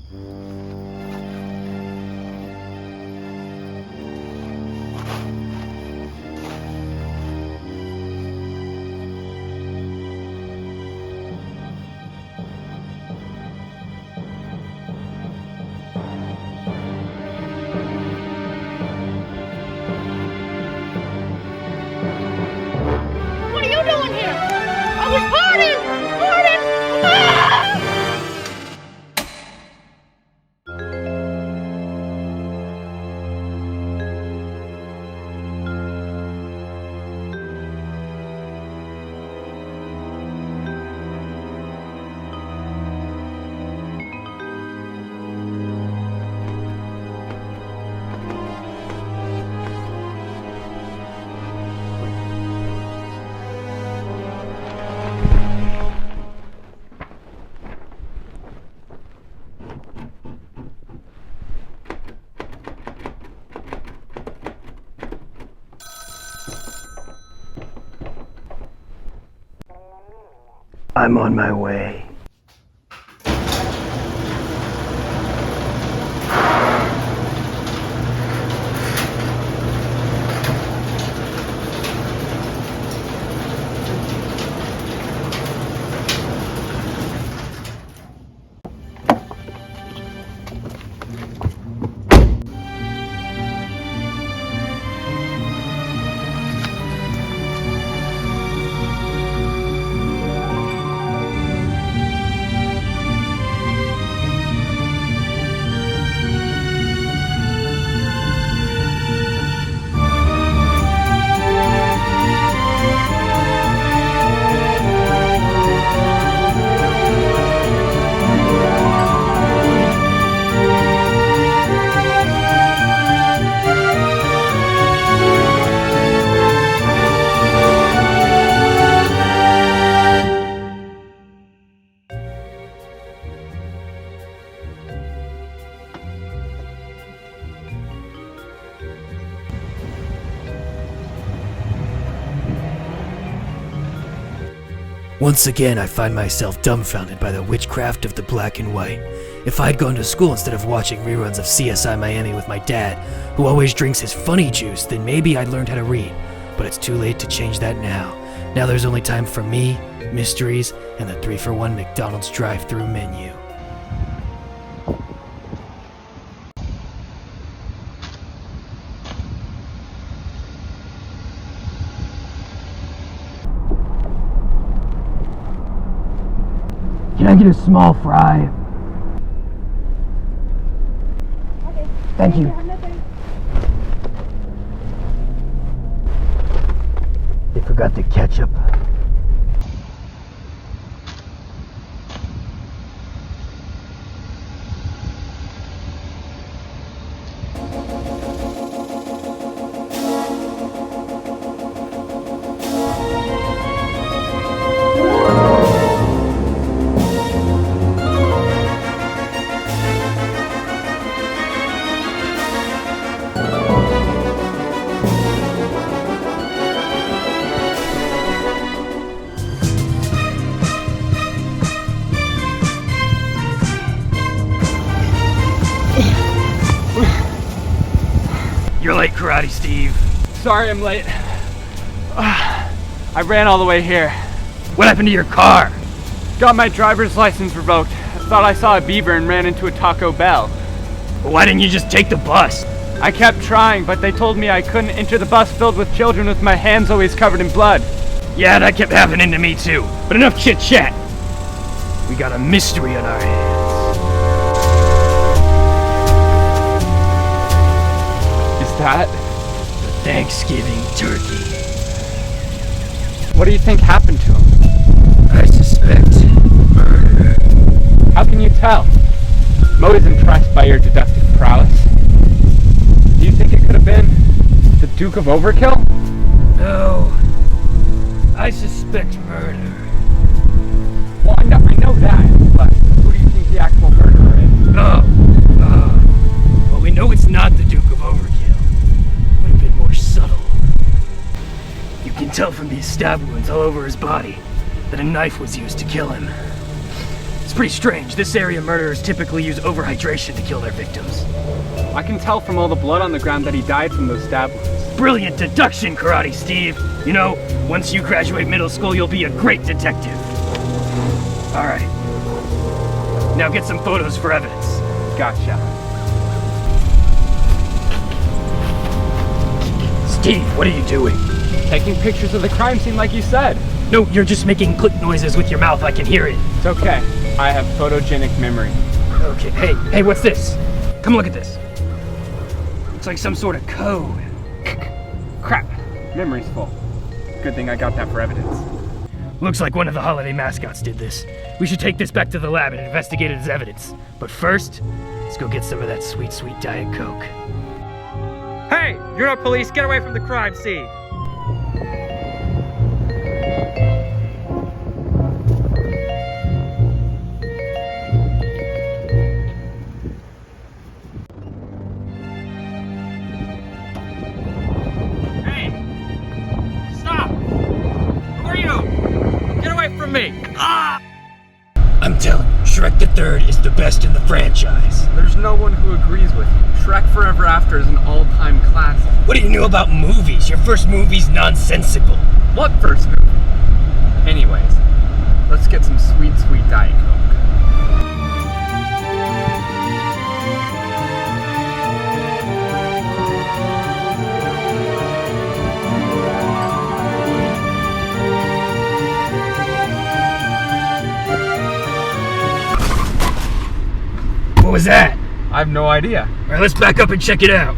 What are you doing here? I was partying! Partying! Ah! I'm on my way. Once again, I find myself dumbfounded by the witchcraft of the black and white. If I'd gone to school instead of watching reruns of CSI Miami with my dad, who always drinks his funny juice, then maybe I'd learned how to read. But it's too late to change that now. Now there's only time for me, mysteries, and the 3-for-1 McDonald's drive-thru menu. Can I get a small fry? Okay. Thank you. They forgot the ketchup. You're late, Karate Steve. Sorry I'm late. I ran all the way here. What happened to your car? Got my driver's license revoked. I thought I saw a beaver and ran into a Taco Bell. Why didn't you just take the bus? I kept trying, but they told me I couldn't enter the bus filled with children with my hands always covered in blood. Yeah, that kept happening to me too. But enough chit-chat. We got a mystery on our hands. That? The Thanksgiving turkey. What do you think happened to him? I suspect murder. How can you tell? Mo is impressed by your deductive prowess. Do you think it could have been the Duke of Overkill? No. I suspect murder. Well, I know that, but who do you think the actual murderer is? Well, we know it's not the Duke of Overkill. Would have been more subtle. You can tell from these stab wounds all over his body that a knife was used to kill him. It's pretty strange. This area murderers typically use overhydration to kill their victims. I can tell from all the blood on the ground that he died from those stab wounds. Brilliant deduction, Karate Steve. You know, once you graduate middle school, you'll be a great detective. Alright. Now get some photos for evidence. Gotcha. Steve, what are you doing? Taking pictures of the crime scene like you said. No, you're just making click noises with your mouth. I can hear it. It's okay. I have photogenic memory. Okay, hey, what's this? Come look at this. Looks like some sort of code. Crap. Memory's full. Good thing I got that for evidence. Looks like one of the holiday mascots did this. We should take this back to the lab and investigate it as evidence. But first, let's go get some of that sweet, sweet Diet Coke. Hey, you're not police. Get away from the crime scene. Hey, stop. Who are you? Get away from me. Ah! I'm telling you, Shrek the Third is the best in the franchise. There's no one who agrees with you. Shrek Forever After is an all-time classic. What do you know about movies? Your first movie's nonsensical. What first movie? Anyways, let's get some sweet, sweet Diet Coke. What was that? I have no idea. Alright, let's back up and check it out.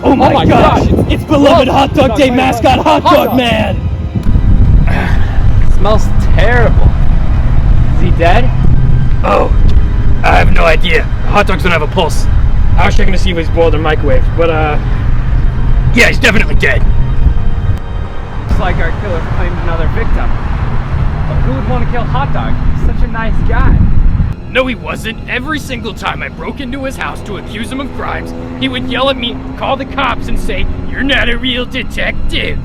Oh my gosh! It's beloved Hot Dog Day mascot Hot Dog Man! Smells terrible. Is he dead? Oh, I have no idea. Hot dogs don't have a pulse. I was checking to see if he's boiled or microwaved, but yeah, he's definitely dead. Looks like our killer claimed another victim. But who would want to kill Hot Dog? He's such a nice guy. No, he wasn't. Every single time I broke into his house to accuse him of crimes, he would yell at me, call the cops, and say, "You're not a real detective."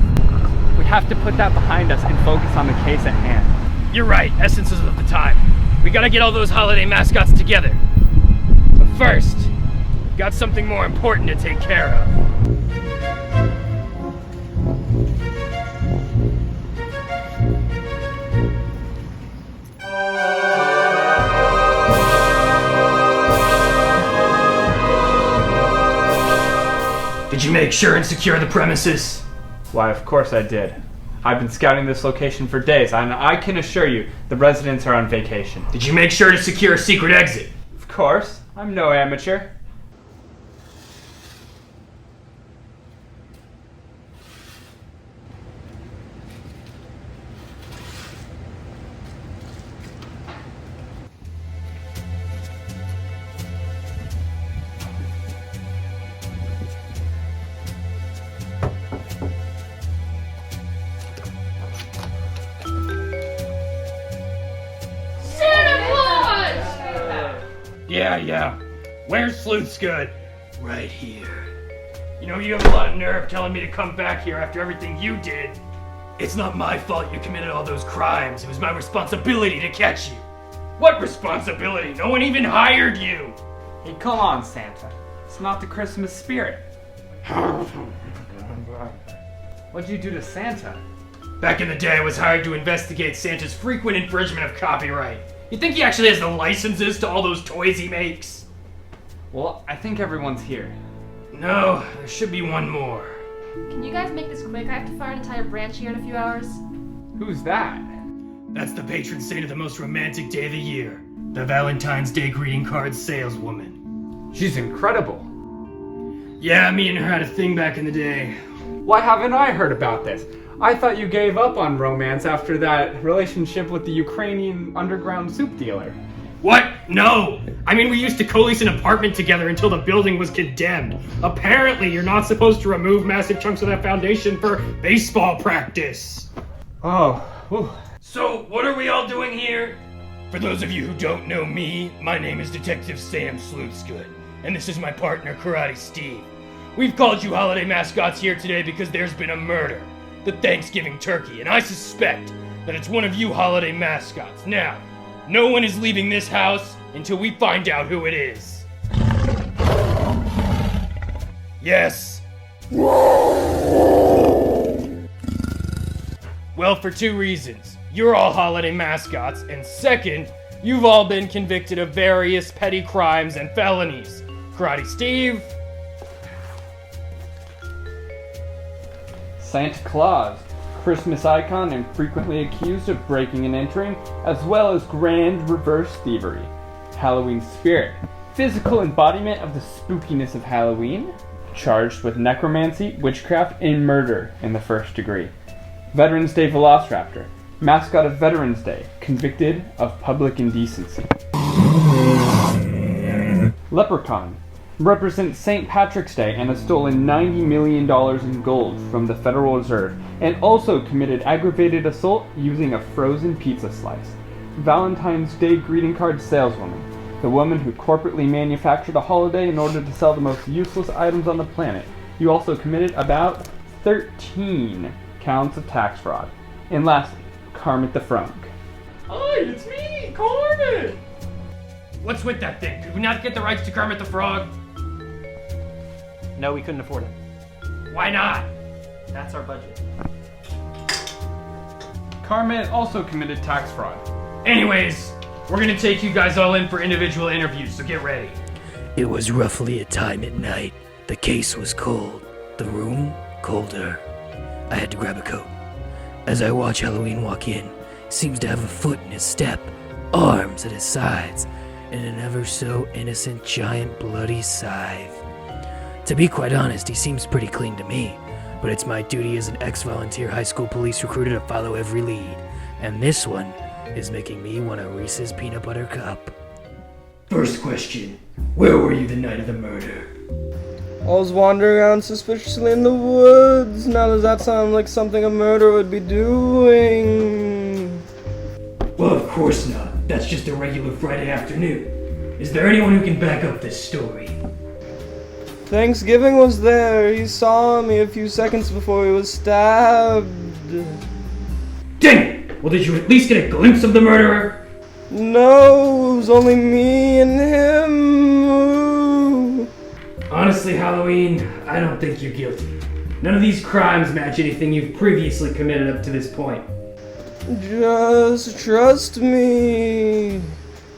We have to put that behind us and focus on the case at hand. You're right, essences of the time. We gotta get all those holiday mascots together. But first, we've got something more important to take care of. Did you make sure and secure the premises? Why, of course I did. I've been scouting this location for days, and I can assure you, the residents are on vacation. Did you make sure to secure a secret exit? Of course. I'm no amateur. Yeah. Where's Sleuthsgood? Right here. You know, you have a lot of nerve telling me to come back here after everything you did. It's not my fault you committed all those crimes. It was my responsibility to catch you. What responsibility? No one even hired you. Hey, come on, Santa. It's not the Christmas spirit. What'd you do to Santa? Back in the day, I was hired to investigate Santa's frequent infringement of copyright. You think he actually has the licenses to all those toys he makes? Well, I think everyone's here. No, there should be one more. Can you guys make this quick? I have to fire an entire branch here in a few hours. Who's that? That's the patron saint of the most romantic day of the year. The Valentine's Day greeting card saleswoman. She's incredible. Yeah, me and her had a thing back in the day. Why haven't I heard about this? I thought you gave up on romance after that relationship with the Ukrainian underground soup dealer. What? No! I mean, we used to co-lease an apartment together until the building was condemned. Apparently, you're not supposed to remove massive chunks of that foundation for baseball practice. Oh, whew. So, what are we all doing here? For those of you who don't know me, my name is Detective Sam Sleuthsgood, and this is my partner, Karate Steve. We've called you holiday mascots here today because there's been a murder, the Thanksgiving turkey, and I suspect that it's one of you holiday mascots. Now, no one is leaving this house until we find out who it is. Yes. Well, for two reasons. You're all holiday mascots, and second, you've all been convicted of various petty crimes and felonies. Karate Steve. Santa Claus, Christmas icon and frequently accused of breaking and entering, as well as grand reverse thievery. Halloween spirit, physical embodiment of the spookiness of Halloween, charged with necromancy, witchcraft, and murder in the first degree. Veterans Day Velociraptor, mascot of Veterans Day, convicted of public indecency. Leprechaun, represents St. Patrick's Day and has stolen $90 million in gold from the Federal Reserve, and also committed aggravated assault using a frozen pizza slice. Valentine's Day greeting card saleswoman, the woman who corporately manufactured a holiday in order to sell the most useless items on the planet. You also committed about 13 counts of tax fraud. And lastly, Kermit the Frog. Hi, it's me, Kermit! What's with that thing? Did we not get the rights to Kermit the Frog? No, we couldn't afford it. Why not? That's our budget. Kermit also committed tax fraud. Anyways, we're gonna take you guys all in for individual interviews, so get ready. It was roughly a time at night. The case was cold. The room, colder. I had to grab a coat. As I watch Halloween walk in, seems to have a foot in his step, arms at his sides, and an ever so innocent giant bloody scythe. To be quite honest, he seems pretty clean to me, but it's my duty as an ex-volunteer high school police recruiter to follow every lead, and this one is making me want a Reese's peanut butter cup. First question, where were you the night of the murder? I was wandering around suspiciously in the woods. Now does that sound like something a murderer would be doing? Well, of course not. That's just a regular Friday afternoon. Is there anyone who can back up this story? Thanksgiving was there. He saw me a few seconds before he was stabbed. Dang it! Well, did you at least get a glimpse of the murderer? No, it was only me and him. Honestly, Halloween, I don't think you're guilty. None of these crimes match anything you've previously committed up to this point. Just trust me.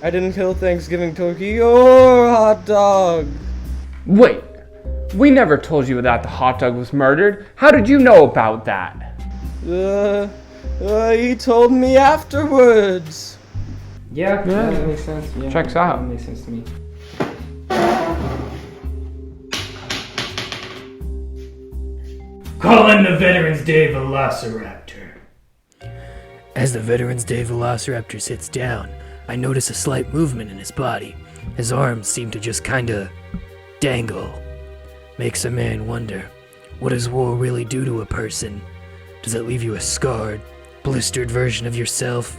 I didn't kill Thanksgiving turkey or hot dog. Wait, we never told you that the hot dog was murdered. How did you know about that? He told me afterwards. Yeah, Yeah. that makes sense. Yeah, Checks out. That makes sense to me. Call in the Veterans Day Velociraptor. As the Veterans Day Velociraptor sits down, I notice a slight movement in his body. His arms seem to just kinda dangle. Makes a man wonder, what does war really do to a person? Does it leave you a scarred, blistered version of yourself?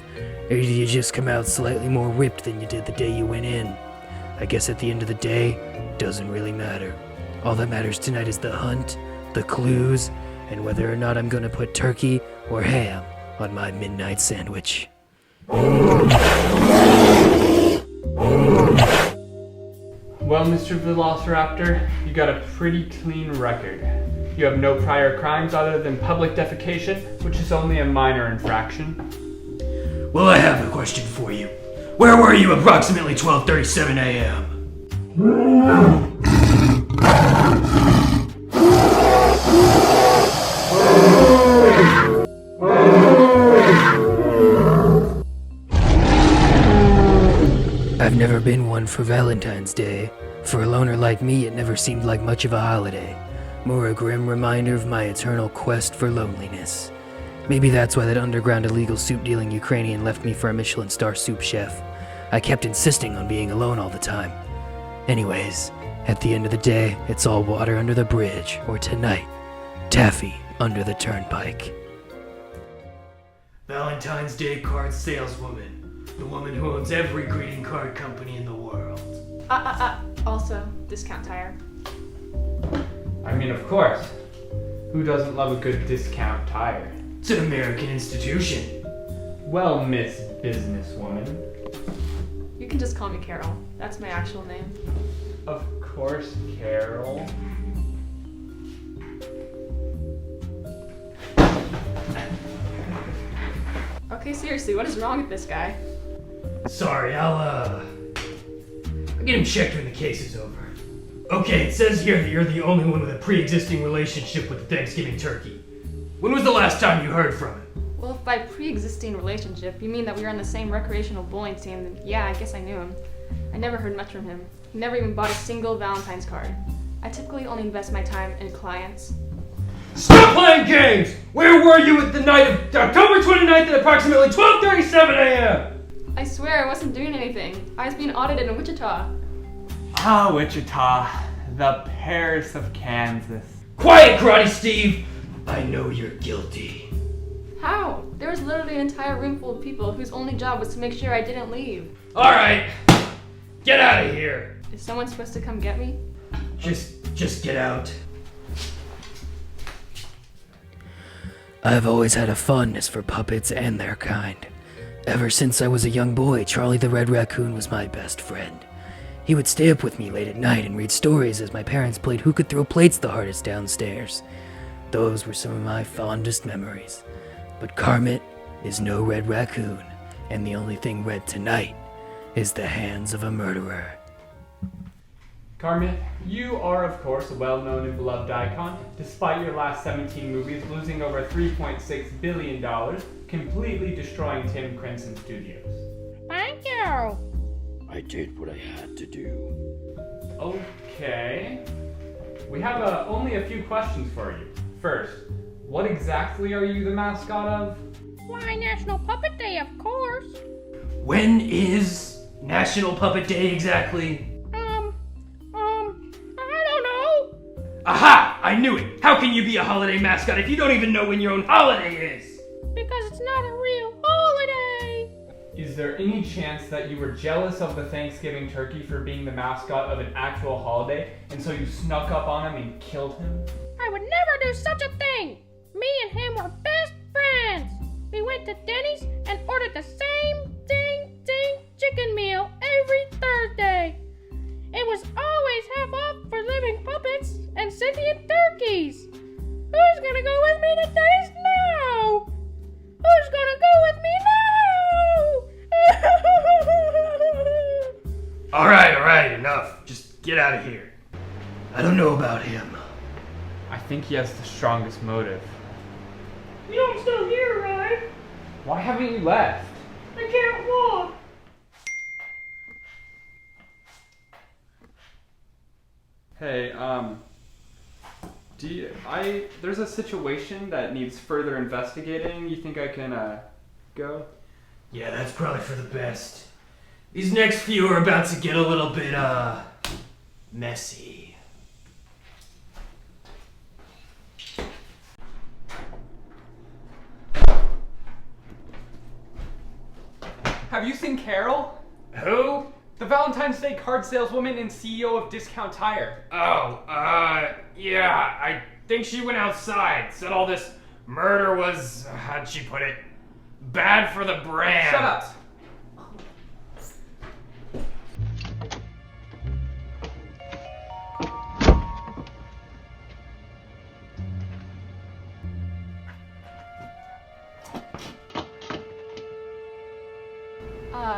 Or do you just come out slightly more ripped than you did the day you went in? I guess at the end of the day, it doesn't really matter. All that matters tonight is the hunt, the clues, and whether or not I'm gonna put turkey or ham on my midnight sandwich. Well, Mr. Velociraptor, you got a pretty clean record. You have no prior crimes other than public defecation, which is only a minor infraction. Well, I have a question for you. Where were you approximately 12:37 a.m.? I've never been one for Valentine's Day. For a loner like me, it never seemed like much of a holiday. More a grim reminder of my eternal quest for loneliness. Maybe that's why that underground illegal soup-dealing Ukrainian left me for a Michelin star soup chef. I kept insisting on being alone all the time. Anyways, at the end of the day, it's all water under the bridge, or tonight, taffy under the turnpike. Valentine's Day card saleswoman. The woman who owns every greeting card company in the world. Also, Discount Tire. I mean, of course. Who doesn't love a good discount tire? It's an American institution. Well, Miss Businesswoman. You can just call me Carol. That's my actual name. Of course, Carol. Okay, seriously, what is wrong with this guy? Sorry, I'll get him checked when the case is over. Okay, it says here that you're the only one with a pre-existing relationship with the Thanksgiving turkey. When was the last time you heard from him? Well, if by pre-existing relationship you mean that we were on the same recreational bowling team, then yeah, I guess I knew him. I never heard much from him. He never even bought a single Valentine's card. I typically only invest my time in clients. Stop playing games! Where were you at the night of October 29th at approximately 12:37 a.m.? I swear I wasn't doing anything. I was being audited in Wichita. Ah, Wichita, the Paris of Kansas. Quiet, Karate Steve! I know you're guilty. How? There was literally an entire room full of people whose only job was to make sure I didn't leave. Alright, get out of here! Is someone supposed to come get me? Just get out. I've always had a fondness for puppets and their kind. Ever since I was a young boy, Charlie the Red Raccoon was my best friend. He would stay up with me late at night and read stories as my parents played who could throw plates the hardest downstairs. Those were some of my fondest memories. But Carmit is no red raccoon, and the only thing red tonight is the hands of a murderer. Carmit, you are of course a well-known and beloved icon, despite your last 17 movies losing over $3.6 billion, completely destroying Tim Crimson Studios. Thank you. I did what I had to do. Okay. We have only a few questions for you. First, what exactly are you the mascot of? Why, National Puppet Day, of course. When is National Puppet Day exactly? I don't know. Aha! I knew it! How can you be a holiday mascot if you don't even know when your own holiday is? Because it's not a real holiday. Is there any chance that you were jealous of the Thanksgiving turkey for being the mascot of an actual holiday, and so you snuck up on him and killed him? I would never do such a thing. Me and him were best friends. We went to Denny's and ordered the same ding chicken meal every Thursday. It was always half off for living puppets and sentient turkeys. Who's gonna go with me to Denny's now? Who's gonna go with me now? Alright, enough. Just get out of here. I don't know about him. I think he has the strongest motive. You don't still here, right? Why haven't you left? I can't walk. Hey, there's a situation that needs further investigating. You think I can, go? Yeah, that's probably for the best. These next few are about to get a little bit, messy. Have you seen Carol? Who? The Valentine's Day card saleswoman and CEO of Discount Tire. Oh, yeah, I think she went outside. Said all this murder was, how'd she put it? Bad for the brand. Shut up!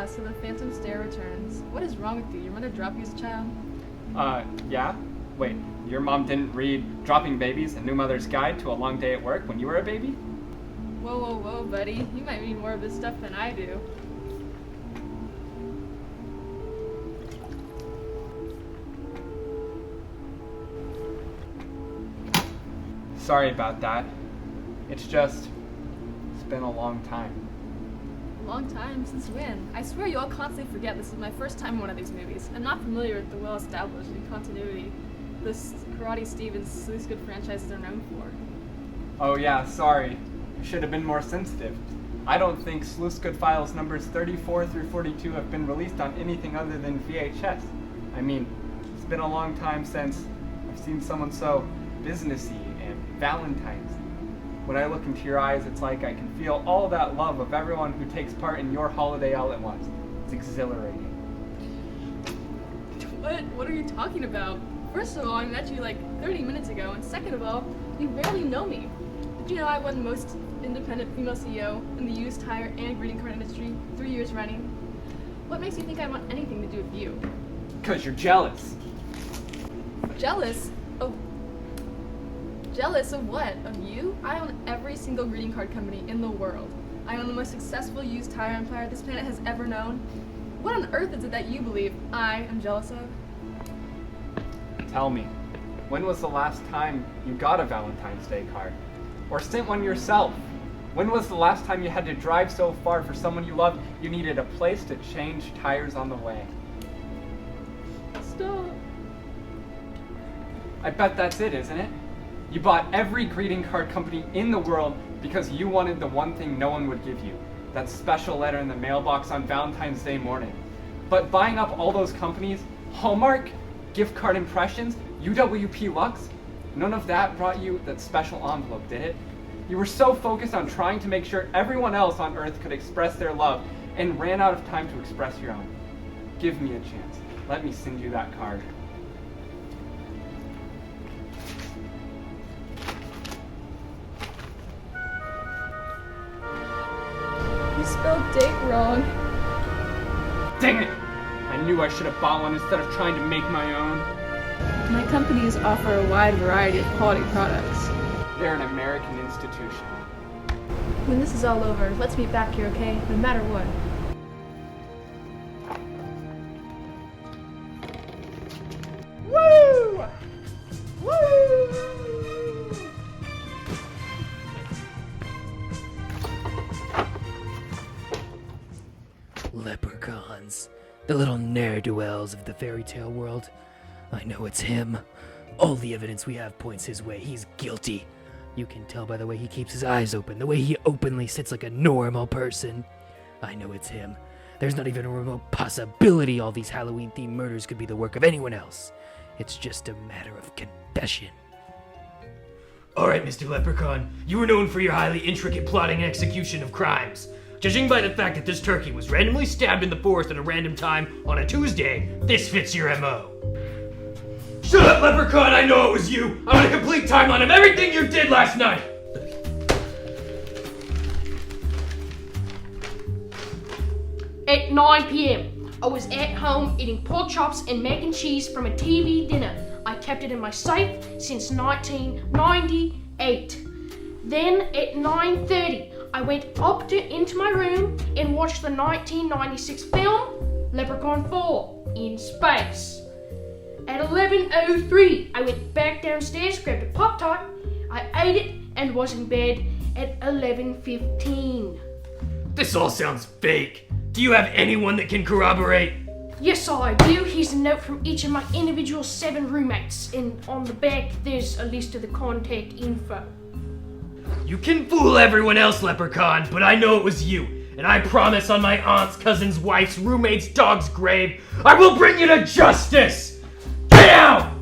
So the Phantom Stare returns. What is wrong with you? Your mother dropped you as a child? Yeah? Wait, your mom didn't read Dropping Babies, A New Mother's Guide to a Long Day at Work when you were a baby? Whoa, buddy. You might read more of this stuff than I do. Sorry about that. It's been a long time. Long time? Since when? I swear you all constantly forget this is my first time in one of these movies. I'm not familiar with the well-established and continuity the Karate Steve and Sleuthsgood franchises are known for. Oh yeah, sorry. I should have been more sensitive. I don't think Sleuthsgood files numbers 34 through 42 have been released on anything other than VHS. I mean, it's been a long time since I've seen someone so businessy and Valentine's. When I look into your eyes, it's like I can feel all that love of everyone who takes part in your holiday all at once. It's exhilarating. What are you talking about? First of all, I met you like 30 minutes ago, and second of all, you barely know me. Did you know I won the most independent female CEO in the used tire and greeting card industry 3 years running? What makes you think I want anything to do with you? Because you're jealous. Jealous? Jealous of what? Of you? I own every single greeting card company in the world. I own the most successful used tire empire this planet has ever known. What on earth is it that you believe I am jealous of? Tell me, when was the last time you got a Valentine's Day card? Or sent one yourself? When was the last time you had to drive so far for someone you loved you needed a place to change tires on the way? Stop. I bet that's it, isn't it? You bought every greeting card company in the world because you wanted the one thing no one would give you, that special letter in the mailbox on Valentine's Day morning. But buying up all those companies, Hallmark, Gift Card Impressions, UWP Lux, none of that brought you that special envelope, did it? You were so focused on trying to make sure everyone else on Earth could express their love and ran out of time to express your own. Give me a chance. Let me send you that card. You spelled date wrong. Dang it! I knew I should have bought one instead of trying to make my own. My companies offer a wide variety of quality products. They're an American institution. When this is all over, let's meet back here, okay? No matter what. Woo! Leprechauns. The little ne'er-do-wells of the fairy tale world. I know it's him. All the evidence we have points his way. He's guilty. You can tell by the way he keeps his eyes open, the way he openly sits like a normal person. I know it's him. There's not even a remote possibility all these Halloween-themed murders could be the work of anyone else. It's just a matter of confession. Alright, Mr. Leprechaun, you were known for your highly intricate plotting and execution of crimes. Judging by the fact that this turkey was randomly stabbed in the forest at a random time on a Tuesday, this fits your MO. Shut up, Leprechaun! I know it was you! I want a complete timeline of everything you did last night! At 9 p.m., I was at home eating pork chops and mac and cheese from a TV dinner. I kept it in my safe since 1998. Then at 9:30, I went into my room and watched the 1996 film Leprechaun 4 in space. At 11:03, I went back downstairs, grabbed a Pop-Tart, I ate it, and was in bed at 11:15. This all sounds fake. Do you have anyone that can corroborate? Yes, I do. Here's a note from each of my individual 7 roommates, and on the back there's a list of the contact info. You can fool everyone else, Leprechaun, but I know it was you. And I promise on my aunt's cousin's wife's roommate's dog's grave, I will bring you to justice! Get out!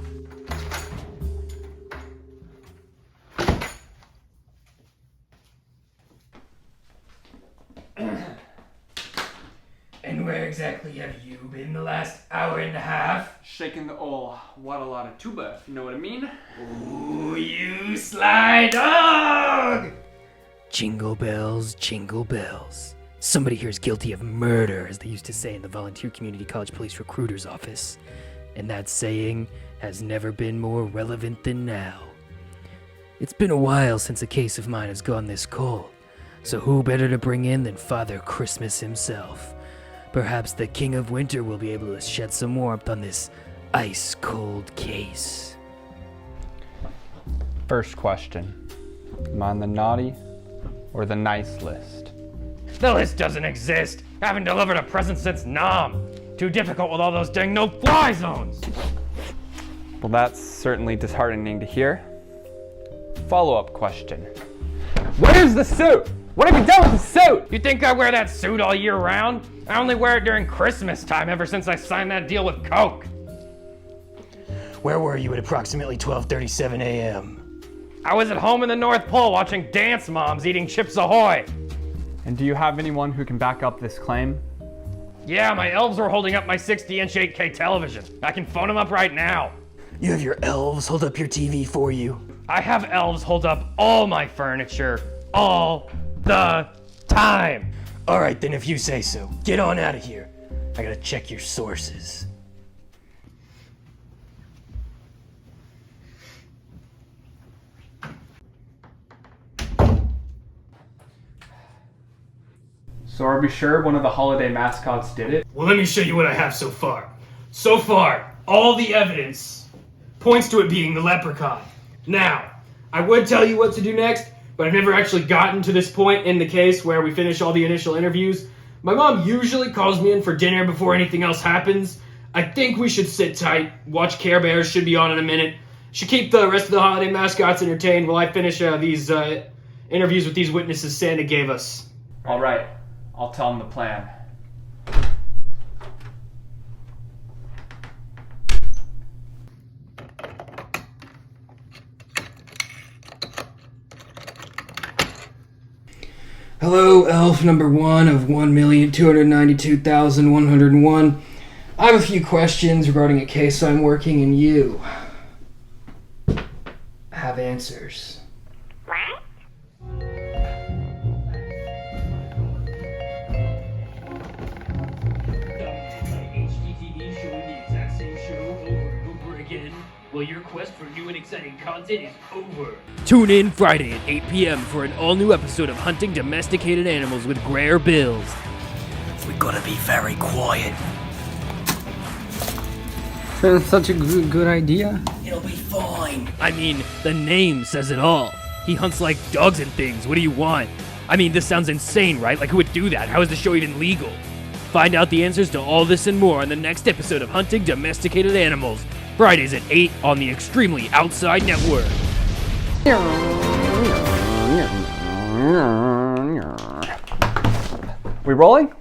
And where exactly have you been the last hour and a half? Shaking the what a lot of tuba, if you know what I mean? Ooh, you sly dog! Jingle bells, jingle bells. Somebody here is guilty of murder, as they used to say in the Volunteer Community College Police Recruiter's Office. And that saying has never been more relevant than now. It's been a while since a case of mine has gone this cold, so who better to bring in than Father Christmas himself? Perhaps the King of Winter will be able to shed some warmth on this ice-cold case. First question. Am I on the naughty or the nice list? The list doesn't exist. Haven't delivered a present since Nam. Too difficult with all those dang no-fly zones. Well, that's certainly disheartening to hear. Follow-up question. Where's the suit? What have you done with the suit? You think I wear that suit all year round? I only wear it during Christmas time ever since I signed that deal with Coke. Where were you at approximately 12:37 a.m.? I was at home in the North Pole watching dance moms eating Chips Ahoy. And do you have anyone who can back up this claim? Yeah, my elves were holding up my 60-inch 8K television. I can phone them up right now. You have your elves hold up your TV for you. I have elves hold up all my furniture, all the time. All right, then if you say so. Get on out of here. I gotta check your sources. So are we sure one of the holiday mascots did it? Well, let me show you what I have so far. So far, all the evidence points to it being the Leprechaun. Now, I would tell you what to do next, but I've never actually gotten to this point in the case where we finish all the initial interviews. My mom usually calls me in for dinner before anything else happens. I think we should sit tight, watch Care Bears, should be on in a minute. Should keep the rest of the holiday mascots entertained while I finish these interviews with these witnesses Santa gave us. All right, I'll tell him the plan. Hello, elf number 1 of 1,292,101. I have a few questions regarding a case I'm working, and you have answers. Well, your quest for new and exciting content is over. Tune in Friday at 8 p.m. for an all-new episode of Hunting Domesticated Animals with Greer Bills. We gotta be very quiet. That's such a good idea. It'll be fine. I mean, the name says it all. He hunts like dogs and things. What do you want? I mean, this sounds insane, right? Like, who would do that? How is the show even legal? Find out the answers to all this and more on the next episode of Hunting Domesticated Animals. Fridays at 8 on the Extremely Outside Network. We rolling?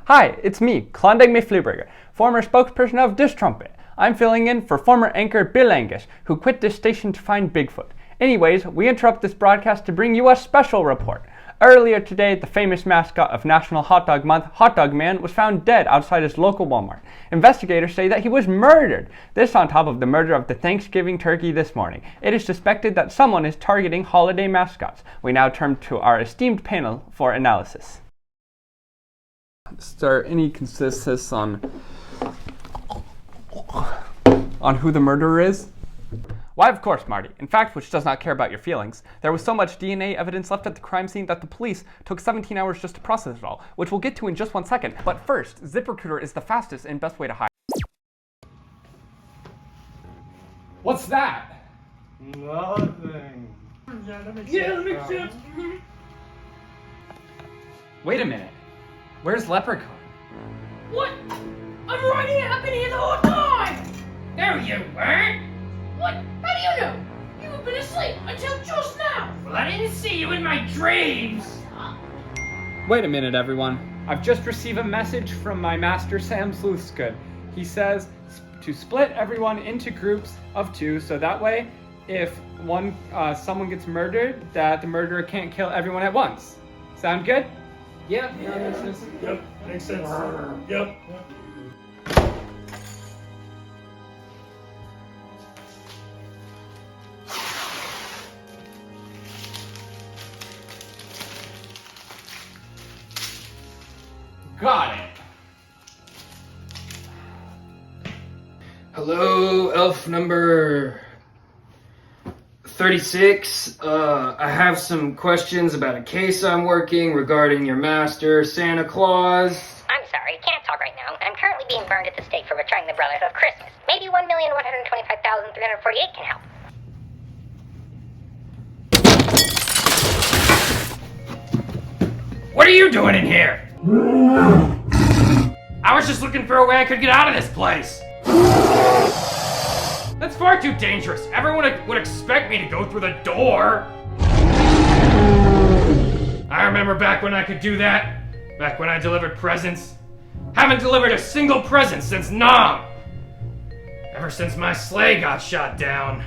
Hi, it's me, Klondike Mifluberger, former spokesperson of Dish Trumpet. I'm filling in for former anchor Bill Angus, who quit this station to find Bigfoot. Anyways, we interrupt this broadcast to bring you a special report. Earlier today, the famous mascot of National Hot Dog Month, Hot Dog Man, was found dead outside his local Walmart. Investigators say that he was murdered. This on top of the murder of the Thanksgiving turkey this morning. It is suspected that someone is targeting holiday mascots. We now turn to our esteemed panel for analysis. Is there any consensus on who the murderer is? Why, of course, Marty. In fact, which does not care about your feelings. There was so much DNA evidence left at the crime scene that the police took 17 hours just to process it all, which we'll get to in just 1 second. But first, ZipRecruiter is the fastest and best way to hire. What's that? Nothing. Yeah, that makes sense. Wait a minute. Where's Leprechaun? What? I'm right here. I've been here the whole time. No, you weren't. What? How do you know? You've been asleep until just now. Well, I didn't see you in my dreams. Wait a minute, everyone. I've just received a message from my master, Sam Sleuthsgood. He says to split everyone into groups of 2, so that way, if someone gets murdered, that the murderer can't kill everyone at once. Sound good? Yep, that makes sense. Yep, makes sense. Yep. Got it. Hello, elf number 36. I have some questions about a case I'm working regarding your master, Santa Claus. I'm sorry, can't talk right now. I'm currently being burned at the stake for betraying the brothers of Christmas. Maybe 1,125,348 can help. What are you doing in here? I was just looking for a way I could get out of this place. That's far too dangerous. Everyone would expect me to go through the door. I remember back when I could do that. Back when I delivered presents. Haven't delivered a single present since Nam. Ever since my sleigh got shot down.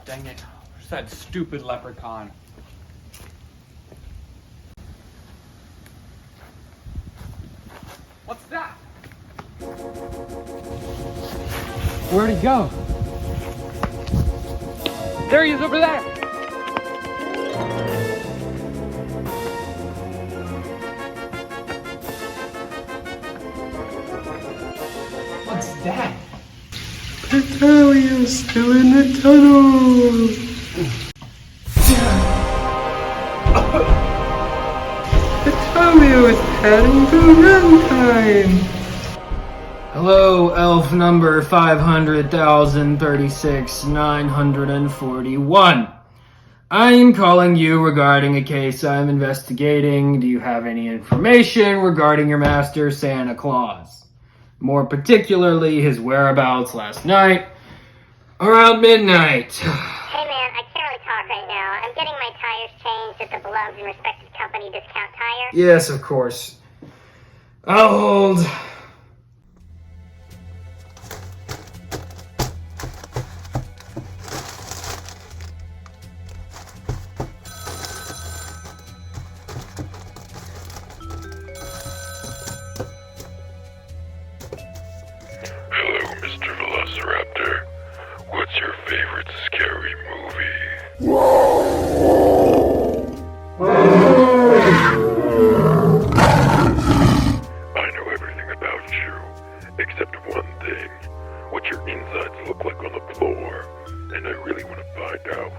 Dang it. Where's that stupid leprechaun? What's that? Where'd he go? There he is over there! What's that? Natalia's still in the tunnel! Natalia is heading to runtime! Hello, elf number 500,036,941. I am calling you regarding a case I'm investigating. Do you have any information regarding your master, Santa Claus? More particularly, his whereabouts last night, around midnight. Hey man, I can't really talk right now. I'm getting my tires changed at the beloved and respected company Discount Tire. Yes, of course. I'll hold. Hello, Mr. Velociraptor. What's your favorite scary movie? I know everything about you, except one thing. What your insides look like on the floor, and I really want to find out.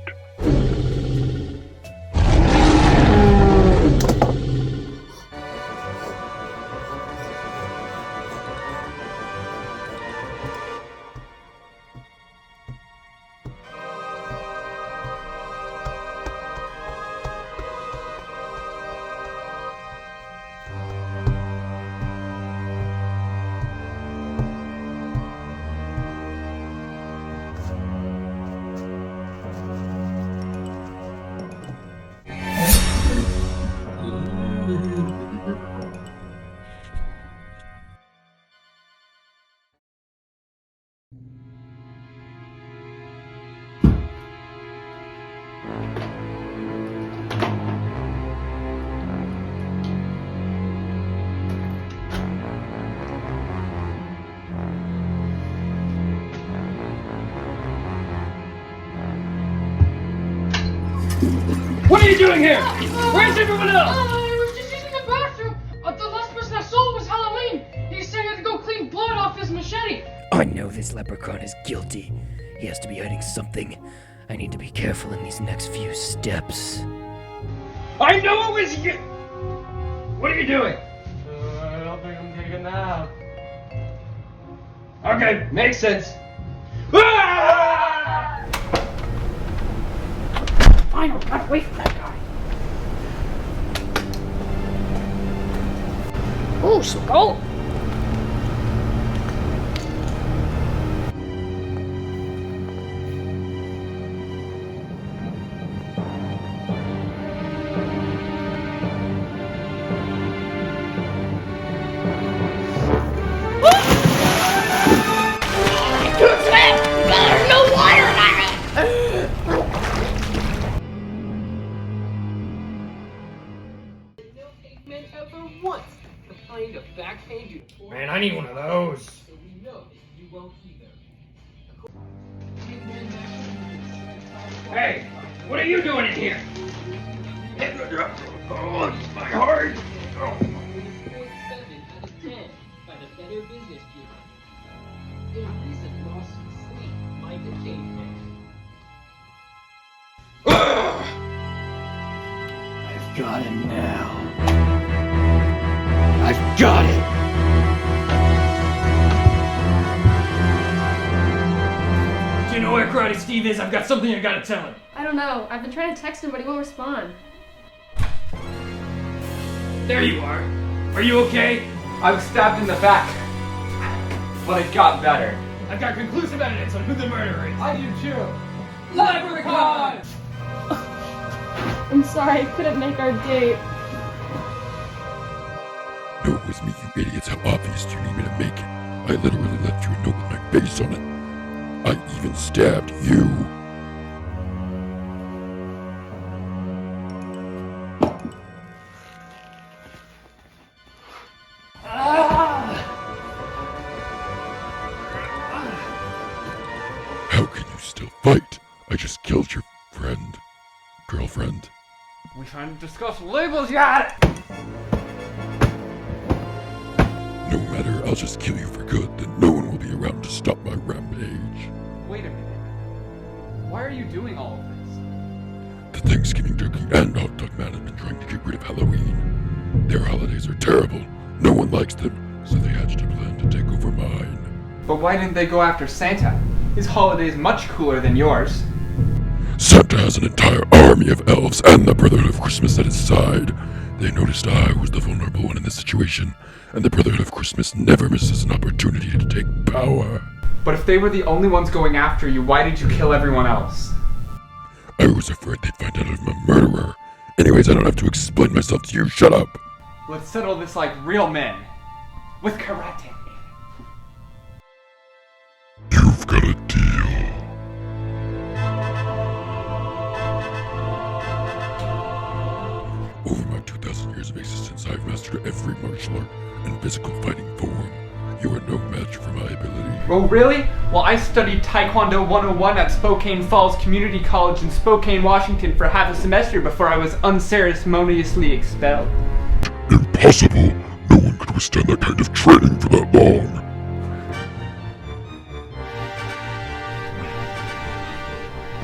What are you doing here? Where's everyone else? I was just using the bathroom. The last person I saw was Halloween. He said he had to go clean blood off his machete. I know this leprechaun is guilty. He has to be hiding something. I need to be careful in these next few steps. I know it was you! What are you doing? I don't think I'm taking that. Okay, makes sense. Ah! Fine, got away from that guy. Ooh, some gold. Man, I need one of those. Hey, what are you doing in here? Oh, my heart. Oh. I've got him now. I've got him! where Karate Steve is, I've got something I gotta tell him. I don't know. I've been trying to text him, but he won't respond. There you are. Are you okay? I was stabbed in the back, but it got better. I've got conclusive evidence on who the murderer is. I do too. Leprechaun! I'm sorry, I couldn't make our date. No, it was me, you idiots. How obvious do you need me to make it? I literally left you a note with my face on it. I even stabbed you. How can you still fight? I just killed your friend. Girlfriend. We trying to discuss labels yet? No matter, I'll just kill you for good, then no one will be around to stop my rampage. Wait a minute. Why are you doing all of this? The Thanksgiving turkey and hot dog man have been trying to get rid of Halloween. Their holidays are terrible. No one likes them, so they hatched a plan to take over mine. But why didn't they go after Santa? His holiday's much cooler than yours. Santa has an entire army of elves and the Brotherhood of Christmas at his side. They noticed I was the vulnerable one in this situation, and the Brotherhood of Christmas never misses an opportunity to take power. But if they were the only ones going after you, why did you kill everyone else? I was afraid they'd find out I'm a murderer. Anyways, I don't have to explain myself to you. Shut up. Let's settle this like real men. With karate. You've got a deal. Over my 2,000 years of existence, I've mastered every martial art and physical fighting form. You are no match for my ability. Oh, really? Well, I studied Taekwondo 101 at Spokane Falls Community College in Spokane, Washington for half a semester before I was unceremoniously expelled. Impossible! No one could withstand that kind of training for that long.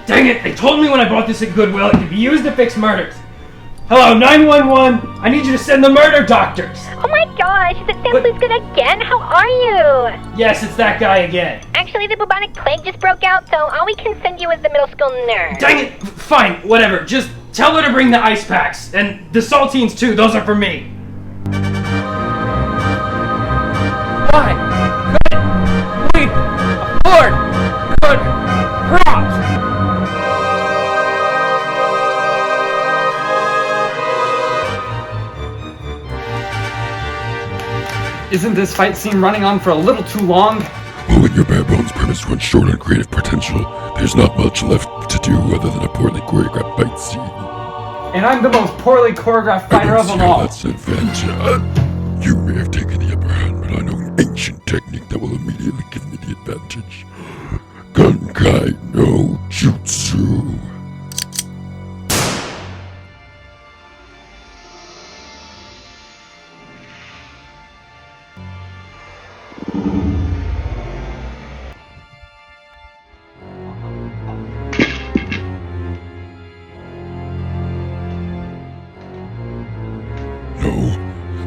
Dang it! They told me when I bought this at Goodwill it could be used to fix murders. Hello, 911! I need you to send the murder doctors! Oh my gosh, is it Sleuthsgood again? How are you? Yes, it's that guy again. Actually, the bubonic plague just broke out, so all we can send you is the middle school nurse. Dang it! Fine, whatever. Just tell her to bring the ice packs. And the saltines too, those are for me. Why? Good. Wait. Afford. Good. Props. Isn't this fight scene running on for a little too long? Well, when your bare bones premise runs short on creative potential, there's not much left to do other than a poorly choreographed fight scene. And I'm the most poorly choreographed fighter of them all. That's an advantage. You may have taken the upper hand, but I know an ancient technique that will immediately give me the advantage. Gunkai no Jutsu.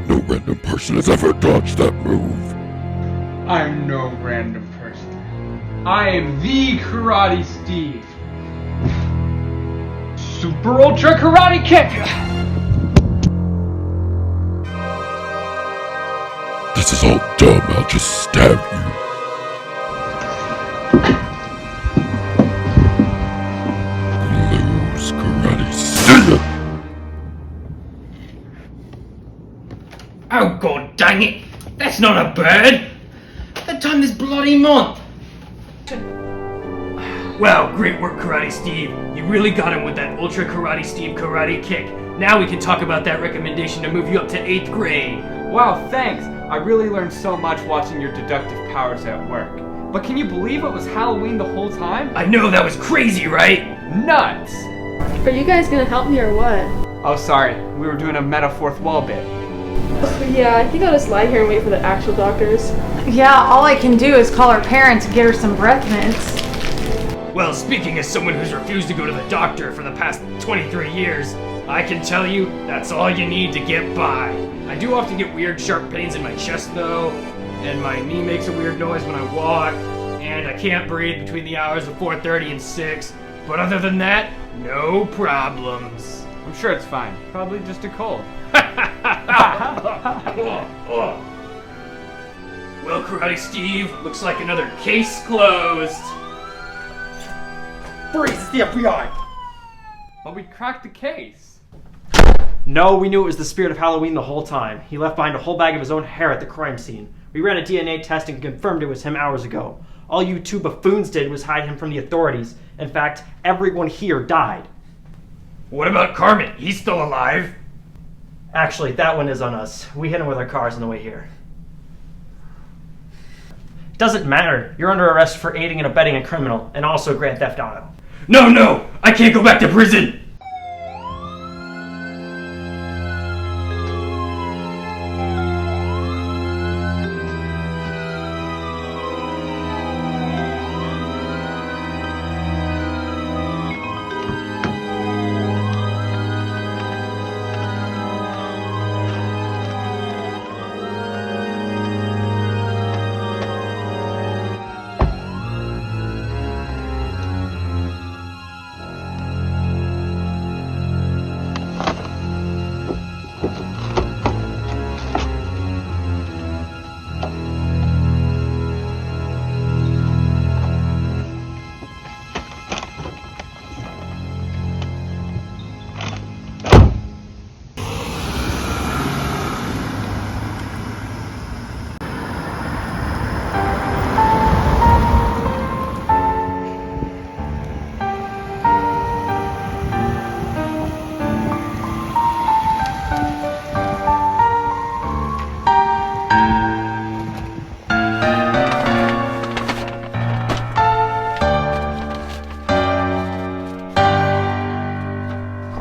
No random person has ever dodged that move. I'm no random person. I am the Karate Steve. Super Ultra Karate Kick! This is all dumb. I'll just stab you. Lose Karate Steve. Oh, god dang it! That's not a bird! That time this bloody month! Well, great work, Karate Steve. You really got him with that Ultra Karate Steve karate kick. Now we can talk about that recommendation to move you up to 8th grade. Wow, thanks. I really learned so much watching your deductive powers at work. But can you believe it was Halloween the whole time? I know, that was crazy, right? Nuts! Are you guys gonna help me or what? Oh, sorry. We were doing a meta fourth wall bit. Yeah, I think I'll just lie here and wait for the actual doctors. Yeah, all I can do is call her parents and get her some breath mints. Well, speaking as someone who's refused to go to the doctor for the past 23 years, I can tell you that's all you need to get by. I do often get weird sharp pains in my chest though, and my knee makes a weird noise when I walk, and I can't breathe between the hours of 4:30 and 6. But other than that, no problems. I'm sure it's fine. Probably just a cold. Well, Karate Steve, looks like another case closed. Freeze, it's the FBI! But we cracked the case. No, we knew it was the spirit of Halloween the whole time. He left behind a whole bag of his own hair at the crime scene. We ran a DNA test and confirmed it was him hours ago. All you two buffoons did was hide him from the authorities. In fact, everyone here died. What about Carmen? He's still alive. Actually, that one is on us. We hit him with our cars on the way here. Doesn't matter. You're under arrest for aiding and abetting a criminal, and also Grand Theft Auto. No! I can't go back to prison!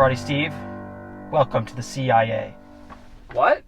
Karate Steve, welcome to the CIA. What?